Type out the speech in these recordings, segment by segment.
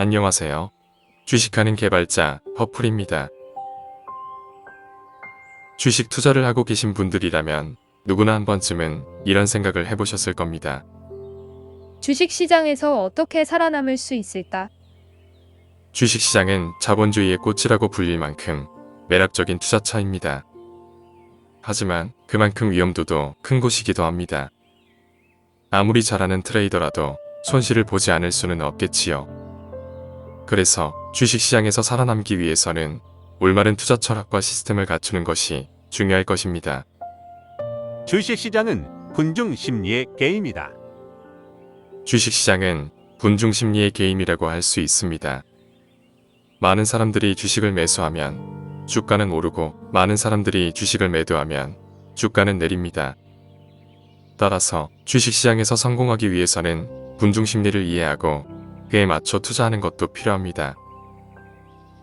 안녕하세요. 주식하는 개발자 퍼플입니다. 주식 투자를 하고 계신 분들이라면 누구나 한 번쯤은 이런 생각을 해보셨을 겁니다. 주식시장에서 어떻게 살아남을 수 있을까? 주식시장은 자본주의의 꽃이라고 불릴 만큼 매력적인 투자처입니다. 하지만 그만큼 위험도도 큰 곳이기도 합니다. 아무리 잘하는 트레이더라도 손실을 보지 않을 수는 없겠지요. 그래서 주식시장에서 살아남기 위해서는 올바른 투자 철학과 시스템을 갖추는 것이 중요할 것입니다. 주식시장은 군중 심리의 게임이다. 주식시장은 군중 심리의 게임이라고 할 수 있습니다. 많은 사람들이 주식을 매수하면 주가는 오르고 많은 사람들이 주식을 매도하면 주가는 내립니다. 따라서 주식시장에서 성공하기 위해서는 군중 심리를 이해하고 그에 맞춰 투자하는 것도 필요합니다.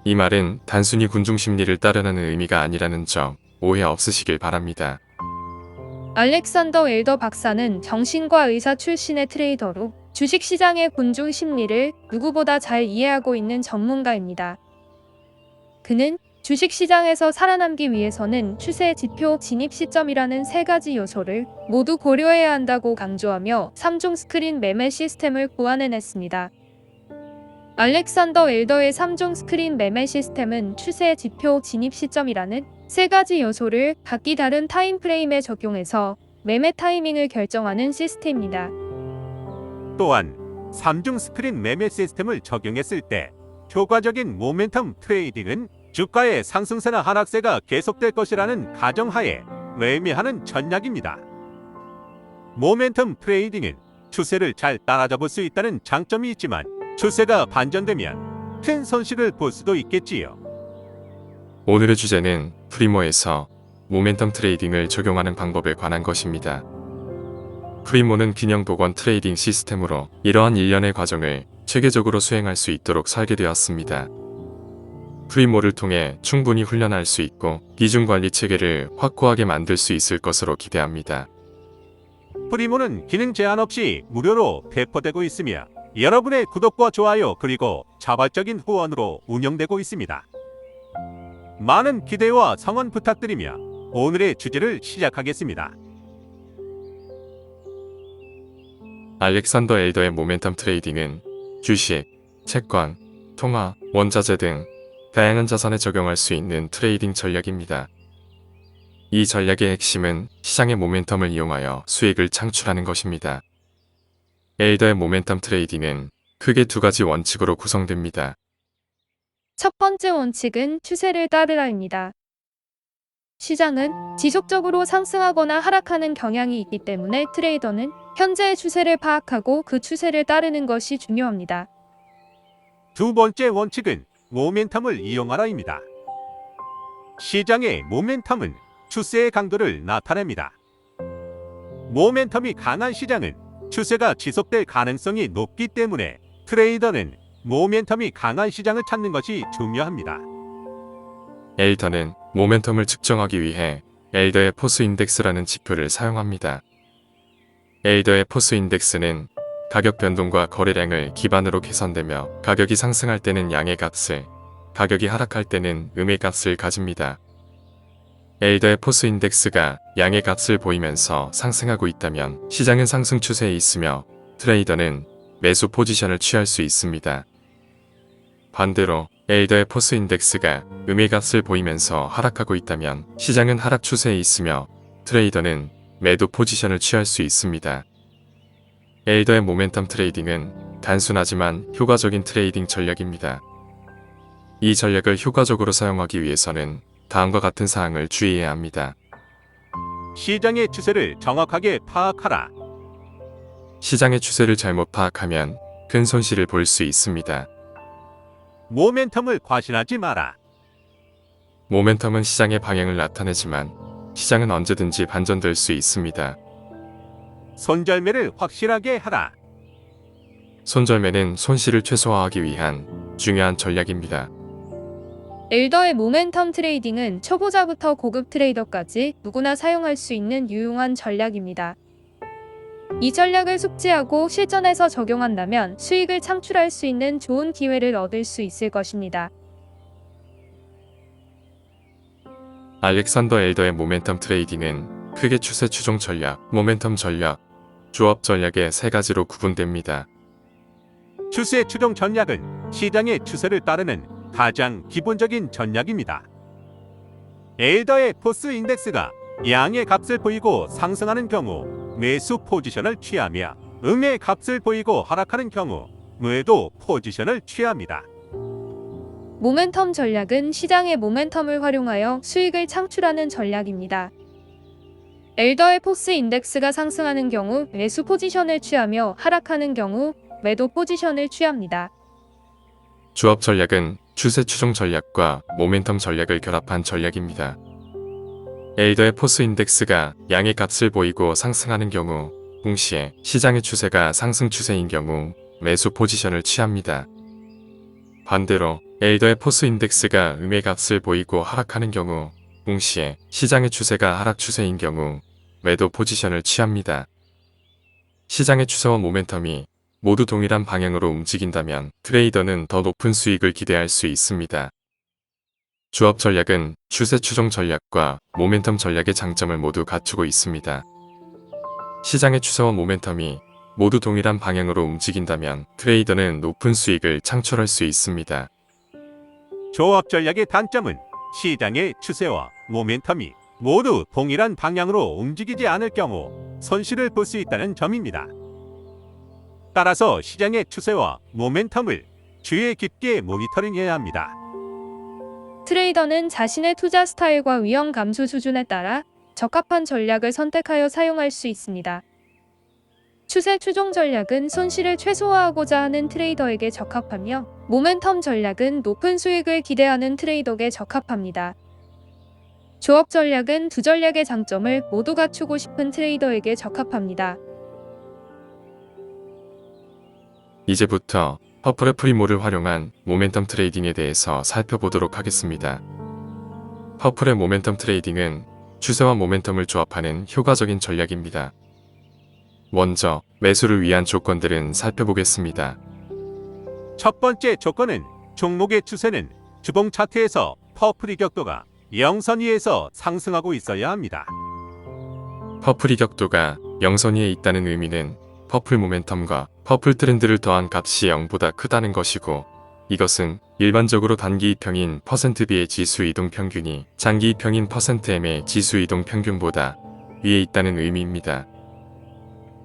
이 말은 단순히 군중 심리를 따르는 의미가 아니라는 점 오해 없으시길 바랍니다. 알렉산더 엘더 박사는 정신과 의사 출신의 트레이더로 주식시장의 군중 심리를 누구보다 잘 이해하고 있는 전문가입니다. 그는 주식시장에서 살아남기 위해서는 추세 지표 진입 시점이라는 세 가지 요소를 모두 고려해야 한다고 강조하며 3종 스크린 매매 시스템을 고안해냈습니다. 알렉산더 엘더의 3종 스크린 매매 시스템은 추세 지표 진입 시점이라는 세 가지 요소를 각기 다른 타임프레임에 적용해서 매매 타이밍을 결정하는 시스템입니다. 또한 3중 스크린 매매 시스템을 적용했을 때 효과적인 모멘텀 트레이딩은 주가의 상승세나 하락세가 계속될 것이라는 가정하에 매매하는 전략입니다. 모멘텀 트레이딩은 추세를 잘 따라잡을 수 있다는 장점이 있지만 추세가 반전되면 큰 손실을 볼 수도 있겠지요. 오늘의 주제는 프리모에서 모멘텀 트레이딩을 적용하는 방법에 관한 것입니다. 프리모는 균형 복원 트레이딩 시스템으로 이러한 일련의 과정을 체계적으로 수행할 수 있도록 설계되었습니다. 프리모를 통해 충분히 훈련할 수 있고 비중 관리 체계를 확고하게 만들 수 있을 것으로 기대합니다. 프리모는 기능 제한 없이 무료로 배포되고 있으며 여러분의 구독과 좋아요 그리고 자발적인 후원으로 운영되고 있습니다. 많은 기대와 성원 부탁드리며 오늘의 주제를 시작하겠습니다. 알렉산더 엘더의 모멘텀 트레이딩은 주식, 채권, 통화, 원자재 등 다양한 자산에 적용할 수 있는 트레이딩 전략입니다. 이 전략의 핵심은 시장의 모멘텀을 이용하여 수익을 창출하는 것입니다. 엘더의 모멘텀 트레이딩은 크게 두 가지 원칙으로 구성됩니다. 첫 번째 원칙은 추세를 따르라입니다. 시장은 지속적으로 상승하거나 하락하는 경향이 있기 때문에 트레이더는 현재의 추세를 파악하고 그 추세를 따르는 것이 중요합니다. 두 번째 원칙은 모멘텀을 이용하라입니다. 시장의 모멘텀은 추세의 강도를 나타냅니다. 모멘텀이 강한 시장은 추세가 지속될 가능성이 높기 때문에 트레이더는 모멘텀이 강한 시장을 찾는 것이 중요합니다. 엘더는 모멘텀을 측정하기 위해 엘더의 포스 인덱스라는 지표를 사용합니다. 엘더의 포스 인덱스는 가격 변동과 거래량을 기반으로 계산되며 가격이 상승할 때는 양의 값을, 가격이 하락할 때는 음의 값을 가집니다. 엘더의 포스 인덱스가 양의 값을 보이면서 상승하고 있다면 시장은 상승 추세에 있으며 트레이더는 매수 포지션을 취할 수 있습니다. 반대로 엘더의 포스 인덱스가 음의 값을 보이면서 하락하고 있다면 시장은 하락 추세에 있으며 트레이더는 매도 포지션을 취할 수 있습니다. 엘더의 모멘텀 트레이딩은 단순하지만 효과적인 트레이딩 전략입니다. 이 전략을 효과적으로 사용하기 위해서는 다음과 같은 사항을 주의해야 합니다. 시장의 추세를 정확하게 파악하라. 시장의 추세를 잘못 파악하면 큰 손실을 볼 수 있습니다. 모멘텀을 과신하지 마라. 모멘텀은 시장의 방향을 나타내지만 시장은 언제든지 반전될 수 있습니다. 손절매를 확실하게 하라. 손절매는 손실을 최소화하기 위한 중요한 전략입니다. 엘더의 모멘텀 트레이딩은 초보자부터 고급 트레이더까지 누구나 사용할 수 있는 유용한 전략입니다. 이 전략을 숙지하고 실전에서 적용한다면 수익을 창출할 수 있는 좋은 기회를 얻을 수 있을 것입니다. 알렉산더 엘더의 모멘텀 트레이딩은 크게 추세 추종 전략, 모멘텀 전략, 조합 전략의 세 가지로 구분됩니다. 추세 추종 전략은 시장의 추세를 따르는 가장 기본적인 전략입니다. 엘더의 포스 인덱스가 양의 값을 보이고 상승하는 경우 매수 포지션을 취하며 음의 값을 보이고 하락하는 경우 매도 포지션을 취합니다. 모멘텀 전략은 시장의 모멘텀을 활용하여 수익을 창출하는 전략입니다. 엘더의 포스 인덱스가 상승하는 경우 매수 포지션을 취하며 하락하는 경우 매도 포지션을 취합니다. 조합 전략은 추세 추종 전략과 모멘텀 전략을 결합한 전략입니다. 엘더의 포스 인덱스가 양의 값을 보이고 상승하는 경우 동시에 시장의 추세가 상승 추세인 경우 매수 포지션을 취합니다. 반대로 엘더의 포스 인덱스가 음의 값을 보이고 하락하는 경우 동시에 시장의 추세가 하락 추세인 경우 매도 포지션을 취합니다. 시장의 추세와 모멘텀이 모두 동일한 방향으로 움직인다면 트레이더는 더 높은 수익을 기대할 수 있습니다. 조합 전략은 추세 추종 전략과 모멘텀 전략의 장점을 모두 갖추고 있습니다. 시장의 추세와 모멘텀이 모두 동일한 방향으로 움직인다면 트레이더는 높은 수익을 창출할 수 있습니다. 조합 전략의 단점은 시장의 추세와 모멘텀이 모두 동일한 방향으로 움직이지 않을 경우 손실을 볼 수 있다는 점입니다. 따라서 시장의 추세와 모멘텀을 주의 깊게 모니터링해야 합니다. 트레이더는 자신의 투자 스타일과 위험 감수 수준에 따라 적합한 전략을 선택하여 사용할 수 있습니다. 추세 추종 전략은 손실을 최소화하고자 하는 트레이더에게 적합하며 모멘텀 전략은 높은 수익을 기대하는 트레이더에게 적합합니다. 조합 전략은 두 전략의 장점을 모두 갖추고 싶은 트레이더에게 적합합니다. 이제부터 퍼플의 프리모를 활용한 모멘텀 트레이딩에 대해서 살펴보도록 하겠습니다. 퍼플의 모멘텀 트레이딩은 추세와 모멘텀을 조합하는 효과적인 전략입니다. 먼저 매수를 위한 조건들은 살펴보겠습니다. 첫 번째 조건은 종목의 추세는 주봉 차트에서 퍼플 이격도가 0선 위에서 상승하고 있어야 합니다. 퍼플 이격도가 0선 위에 있다는 의미는 퍼플 모멘텀과 퍼플 트렌드를 더한 값이 0보다 크다는 것이고, 이것은 일반적으로 단기 이평인 %B의 지수 이동 평균이 장기 이평인 %M의 지수 이동 평균보다 위에 있다는 의미입니다.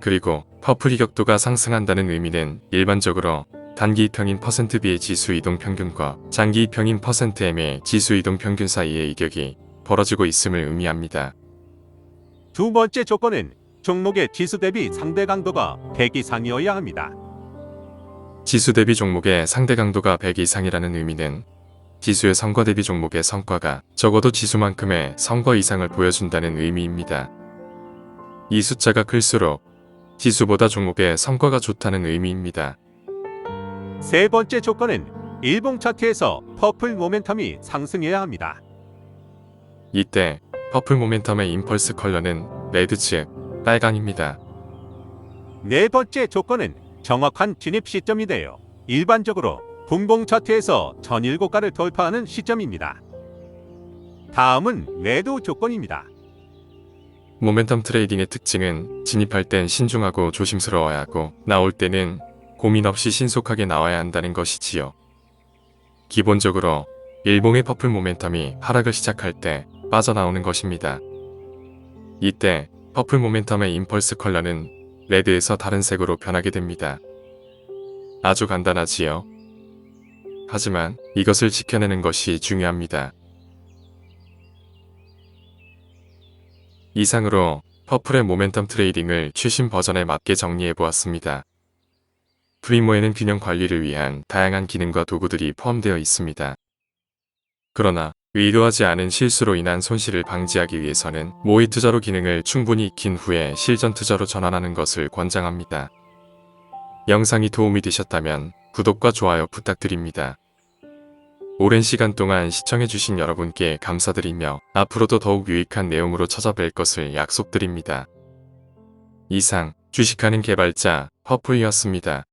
그리고 퍼플 이격도가 상승한다는 의미는 일반적으로 단기 이평인 %B의 지수 이동 평균과 장기 이평인 %M의 지수 이동 평균 사이의 이격이 벌어지고 있음을 의미합니다. 두 번째 조건은 종목의 지수 대비 상대 강도가 100 이상이어야 합니다. 지수 대비 종목의 상대 강도가 100 이상이라는 의미는 지수의 성과 대비 종목의 성과가 적어도 지수만큼의 성과 이상을 보여준다는 의미입니다. 이 숫자가 클수록 지수보다 종목의 성과가 좋다는 의미입니다. 세 번째 조건은 일봉 차트에서 퍼플 모멘텀이 상승해야 합니다. 이때 퍼플 모멘텀의 임펄스 컬러는 레드 즉 빨강입니다. 네 번째 조건은 정확한 진입 시점인데요. 일반적으로 분봉 차트에서 전일고가를 돌파하는 시점입니다. 다음은 매도 조건입니다. 모멘텀 트레이딩의 특징은 진입할 땐 신중하고 조심스러워야 하고 나올 때는 고민 없이 신속하게 나와야 한다는 것이지요. 기본적으로 일봉의 퍼플 모멘텀이 하락을 시작할 때 빠져나오는 것입니다. 이때 퍼플 모멘텀의 임펄스 컬러는 레드에서 다른 색으로 변하게 됩니다. 아주 간단하지요. 하지만 이것을 지켜내는 것이 중요합니다. 이상으로 퍼플의 모멘텀 트레이딩을 최신 버전에 맞게 정리해보았습니다. 프리모에는 균형 관리를 위한 다양한 기능과 도구들이 포함되어 있습니다. 그러나 의도하지 않은 실수로 인한 손실을 방지하기 위해서는 모의 투자로 기능을 충분히 익힌 후에 실전 투자로 전환하는 것을 권장합니다. 영상이 도움이 되셨다면 구독과 좋아요 부탁드립니다. 오랜 시간 동안 시청해주신 여러분께 감사드리며 앞으로도 더욱 유익한 내용으로 찾아뵐 것을 약속드립니다. 이상 주식하는 개발자 허프이었습니다.